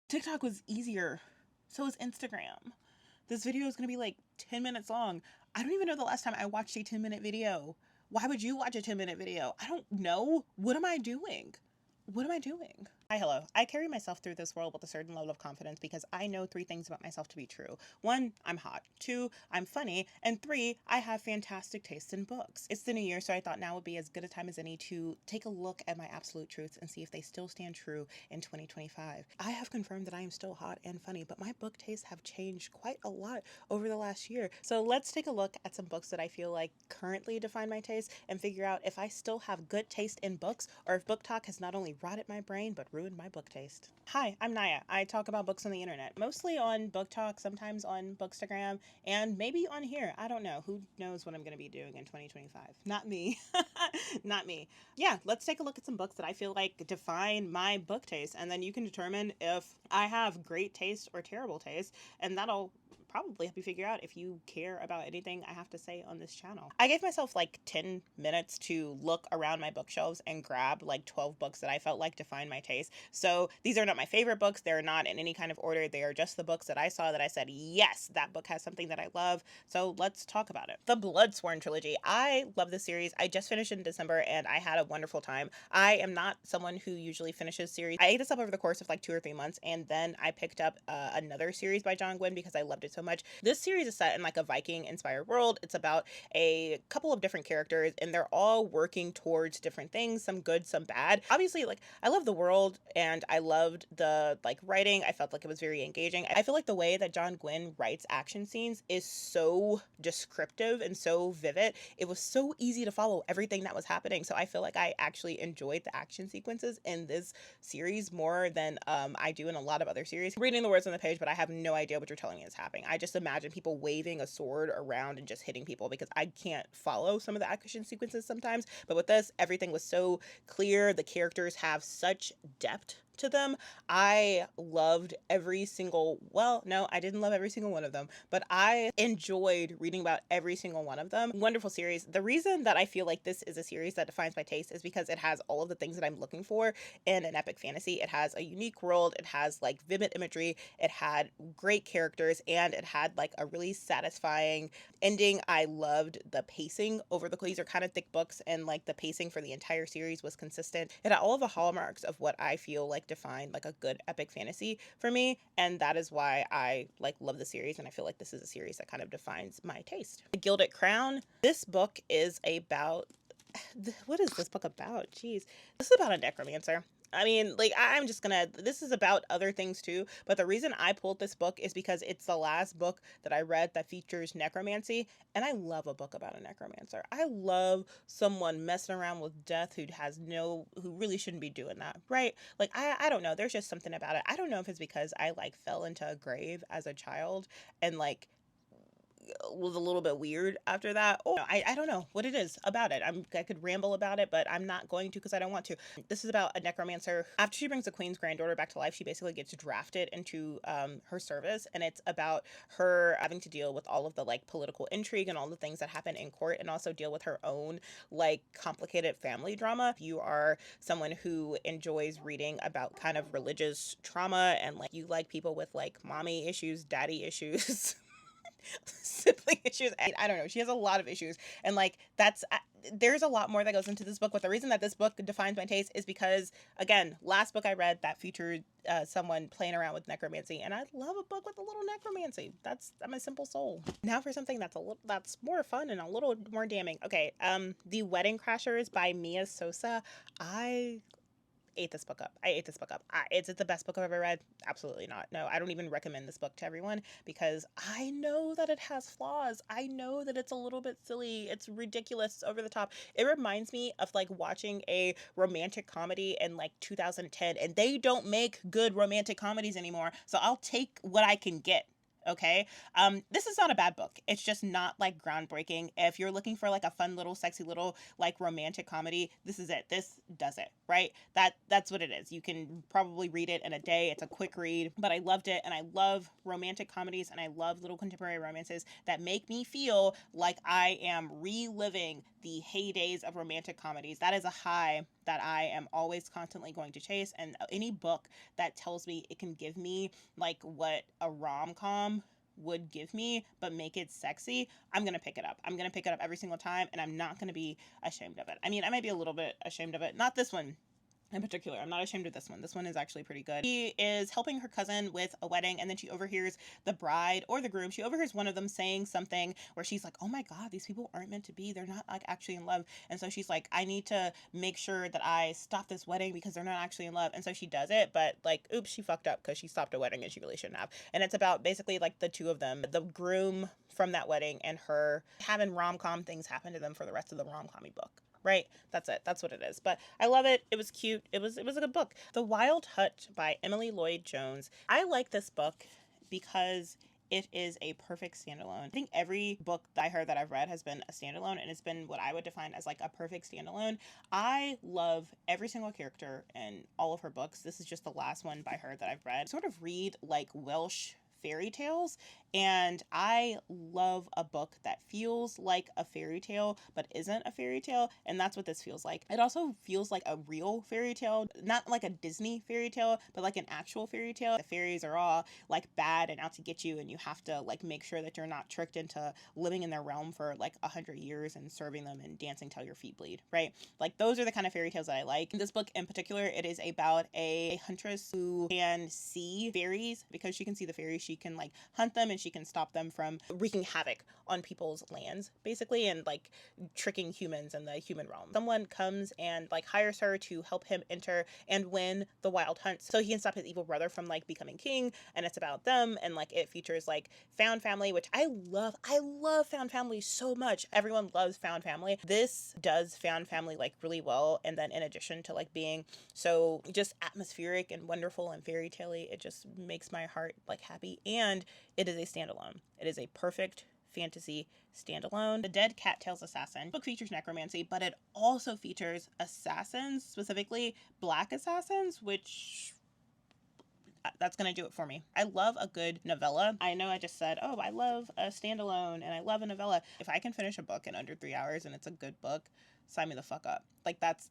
TikTok was easier. So is Instagram. This video is going to be like 10 minutes long. I don't even know the last time I watched a 10-minute video. Why would you watch a 10-minute video? I don't know. What am I doing? What am I doing? Hi, hello. I carry myself through this world with a certain level of confidence because I know 3 things about myself to be true. 1, I'm hot. 2, I'm funny. And 3, I have fantastic taste in books. It's the new year, so I thought now would be as good a time as any to take a look at my absolute truths and see if they still stand true in 2025. I have confirmed that I am still hot and funny, but my book tastes have changed quite a lot over the last year. So let's take a look at some books that I feel like currently define my taste and figure out if I still have good taste in books or if book talk has not only rotted my brain but ruined my book taste. Hi, I'm Naya. I talk about books on the internet, mostly on Book Talk, sometimes on Bookstagram, and maybe on here. I don't know. Who knows what I'm going to be doing in 2025? Not me. Not me. Yeah, let's take a look at some books that I feel like define my book taste, and then you can determine if I have great taste or terrible taste, and that'll probably help you figure out if you care about anything I have to say on this channel. I gave myself like 10 minutes to look around my bookshelves and grab like 12 books that I felt like define my taste. So these are not my favorite books. They're not in any kind of order. They are just the books that I saw that I said, yes, that book has something that I love. So let's talk about it. The Bloodsworn trilogy. I love this series. I just finished in December and I had a wonderful time. I am not someone who usually finishes series. I ate this up over the course of like 2 or 3 months, and then I picked up another series by Gwynne because I loved it so much. This series is set in like a Viking inspired world. It's about a couple of different characters and they're all working towards different things, some good, some bad. Obviously, like, I love the world and I loved the like writing. I felt like it was very engaging. I feel like the way that Gwynne writes action scenes is so descriptive and so vivid. It was so easy to follow everything that was happening. So I feel like I actually enjoyed the action sequences in this series more than I do in a lot of other series. I'm reading the words on the page, but I have no idea what you're telling me is happening. I just imagine people waving a sword around and just hitting people because I can't follow some of the action sequences sometimes. But with this, everything was so clear. The characters have such depth to them. I loved every single, well, no, I didn't love every single one of them, but I enjoyed reading about every single one of them. Wonderful series. The reason that I feel like this is a series that defines my taste is because it has all of the things that I'm looking for in an epic fantasy. It has a unique world. It has like vivid imagery. It had great characters, and it had like a really satisfying ending. I loved the pacing over these are kind of thick books, and like the pacing for the entire series was consistent. It had all of the hallmarks of what I feel like define like a good epic fantasy for me, and that is why I like love the series, and I feel like this is a series that kind of defines my taste. The Gilded Crown. This book is about what is this book about? Jeez. This is about a necromancer. I mean, like, I'm just gonna, this is about other things too, but the reason I pulled this book is because it's the last book that I read that features necromancy, and I love a book about a necromancer. I love someone messing around with death who really shouldn't be doing that, right? Like, I don't know, there's just something about it. I don't know if it's because I, like, fell into a grave as a child and, like, was a little bit weird after that. Oh, I don't know what it is about it. I could ramble about it, but I'm not going to because I don't want to. This is about a necromancer. After she brings the queen's granddaughter back to life, she basically gets drafted into her service, and it's about her having to deal with all of the like political intrigue and all the things that happen in court, and also deal with her own like complicated family drama. If you are someone who enjoys reading about kind of religious trauma and like you like people with like mommy issues, daddy issues, sibling issues. I don't know. She has a lot of issues. And like, there's a lot more that goes into this book. But the reason that this book defines my taste is because, again, last book I read that featured someone playing around with necromancy. And I love a book with a little necromancy. I'm a simple soul. Now for something that's more fun and a little more damning. Okay. The Wedding Crashers by Mia Sosa. I ate this book up. Is it the best book I've ever read? Absolutely not. No, I don't even recommend this book to everyone because I know that it has flaws. I know that it's a little bit silly. It's ridiculous. It's over the top. It reminds me of like watching a romantic comedy in like 2010, and they don't make good romantic comedies anymore. So I'll take what I can get. Okay. This is not a bad book. It's just not like groundbreaking. If you're looking for like a fun little sexy little like romantic comedy, this is it. This does it, right? That's what it is. You can probably read it in a day. It's a quick read, but I loved it, and I love romantic comedies, and I love little contemporary romances that make me feel like I am reliving the heydays of romantic comedies. That is a high that I am always constantly going to chase, and any book that tells me it can give me like what a rom-com would give me but make it sexy, I'm gonna pick it up. I'm gonna pick it up every single time, and I'm not gonna be ashamed of it. I mean, I might be a little bit ashamed of it, not this one in particular. I'm not ashamed of this one. This one is actually pretty good. She is helping her cousin with a wedding, and then she overhears the bride or the groom. She overhears one of them saying something where she's like, oh my God, these people aren't meant to be. They're not like actually in love. And so she's like, I need to make sure that I stop this wedding because they're not actually in love. And so she does it, but like, oops, she fucked up because she stopped a wedding and she really shouldn't have. And it's about basically like the two of them, the groom from that wedding and her having rom-com things happen to them for the rest of the rom-com-y book. Right? That's it. That's what it is. But I love it. It was cute. It was a good book. The Wild Hut by Emily Lloyd Jones. I like this book because it is a perfect standalone. I think every book that I heard that I've read has been a standalone, and it's been what I would define as like a perfect standalone. I love every single character in all of her books. This is just the last one by her that I've read. I sort of read like Welsh fairy tales, and I love a book that feels like a fairy tale but isn't a fairy tale, and that's what this feels like. It also feels like a real fairy tale, not like a Disney fairy tale, but like an actual fairy tale. The fairies are all like bad and out to get you, and you have to like make sure that you're not tricked into living in their realm for like 100 years and serving them and dancing till your feet bleed, right? Like those are the kind of fairy tales that I like. In this book in particular, it is about a huntress who can see fairies. Because she can see the fairies, she can like hunt them, and she can stop them from wreaking havoc on people's lands, basically, and like tricking humans in the human realm. Someone comes and like hires her to help him enter and win the wild hunt so he can stop his evil brother from like becoming king. And it's about them, and like it features like found family, which I love. I love found family so much. Everyone loves found family. This does found family like really well, and then in addition to like being so just atmospheric and wonderful and fairy tale-y, it just makes my heart like happy. And it is a standalone. It is a perfect fantasy standalone. The Dead Cattails Assassin. The book features necromancy, but it also features assassins, specifically black assassins, which that's gonna do it for me. I love a good novella. I know I just said, oh, I love a standalone and I love a novella. If I can finish a book in under 3 hours and it's a good book, sign me the fuck up. Like that's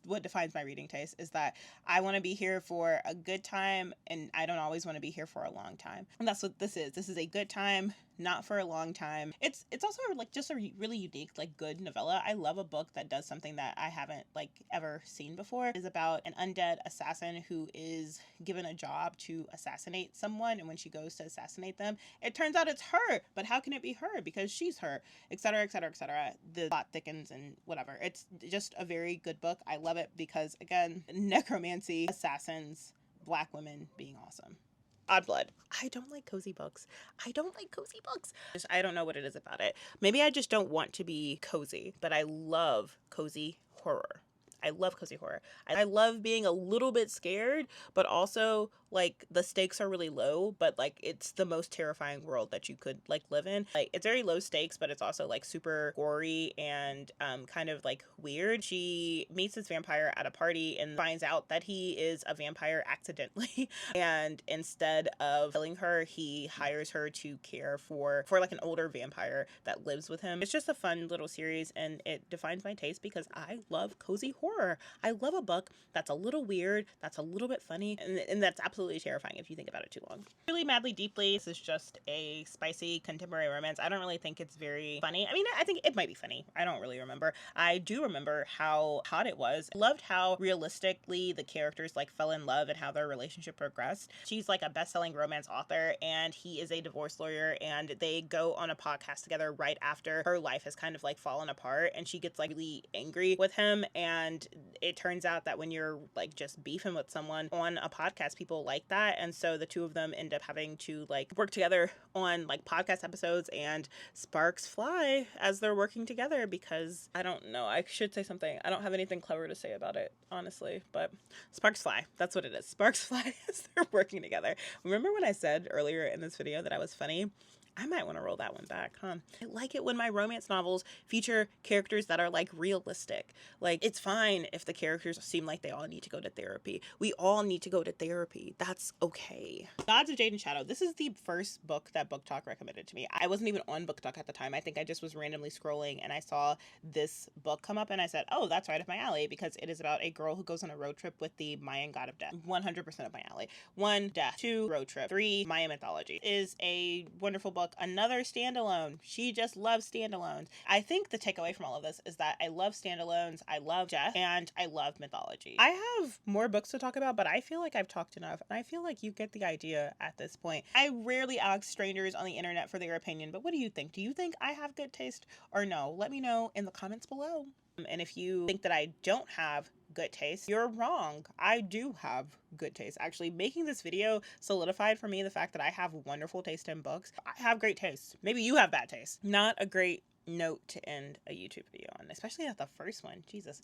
what defines my reading taste, is that I want to be here for a good time, and I don't always want to be here for a long time. And that's what this is. This is a good time, not for a long time. It's also like just a really unique, like good novella. I love a book that does something that I haven't like ever seen before. It is about an undead assassin who is given a job to assassinate someone, and when she goes to assassinate them, it turns out it's her. But how can it be her? Because she's her, etc., etc., etc. The plot thickens and whatever. It's just a very good book. I love it because, again, necromancy, assassins, black women being awesome. Odd Blood. I don't like cozy books. I don't know what it is about it. Maybe I just don't want to be cozy, but I love cozy horror. I love cozy horror. I love being a little bit scared, but also like the stakes are really low, but like it's the most terrifying world that you could like live in. Like it's very low stakes, but it's also like super gory and kind of like weird. She meets this vampire at a party and finds out that he is a vampire accidentally. And instead of killing her, he hires her to care for like an older vampire that lives with him. It's just a fun little series, and it defines my taste because I love cozy horror. I love a book that's a little weird, that's a little bit funny, and that's absolutely terrifying if you think about it too long. Really Madly Deeply, this is just a spicy contemporary romance. I don't really think it's very funny. I mean, I think it might be funny. I don't really remember. I do remember how hot it was. I loved how realistically the characters like fell in love and how their relationship progressed. She's like a best-selling romance author, and he is a divorce lawyer, and they go on a podcast together right after her life has kind of like fallen apart, and she gets like really angry with him. And it turns out that when you're like just beefing with someone on a podcast, people like that, and so the two of them end up having to like work together on like podcast episodes, and sparks fly as they're working together because I don't know, I should say something. I don't have anything clever to say about it, honestly, but sparks fly. That's what it is. Sparks fly as they're working together. Remember when I said earlier in this video that I was funny? I might want to roll that one back, huh? I like it when my romance novels feature characters that are like realistic. Like, it's fine if the characters seem like they all need to go to therapy. We all need to go to therapy. That's okay. Gods of Jaden Shadow. This is the first book that Book Talk recommended to me. I wasn't even on Book Talk at the time. I think I just was randomly scrolling and I saw this book come up and I said, oh, that's right up my alley, because it is about a girl who goes on a road trip with the Mayan god of death. 100% up my alley. 1, death. 2, road trip. 3, Mayan mythology. It is a wonderful book. Another standalone. She just loves standalones. I think the takeaway from all of this is that I love standalones, I love death, and I love mythology. I have more books to talk about, but I feel like I've talked enough, and I feel like you get the idea at this point. I rarely ask strangers on the internet for their opinion, but what do you think? Do you think I have good taste or no? Let me know in the comments below. And if you think that I don't have good taste, you're wrong. I do have good taste. Actually, making this video solidified for me the fact that I have wonderful taste in books. I have great taste. Maybe you have bad taste. Not a great note to end a YouTube video on, especially at the first one. Jesus.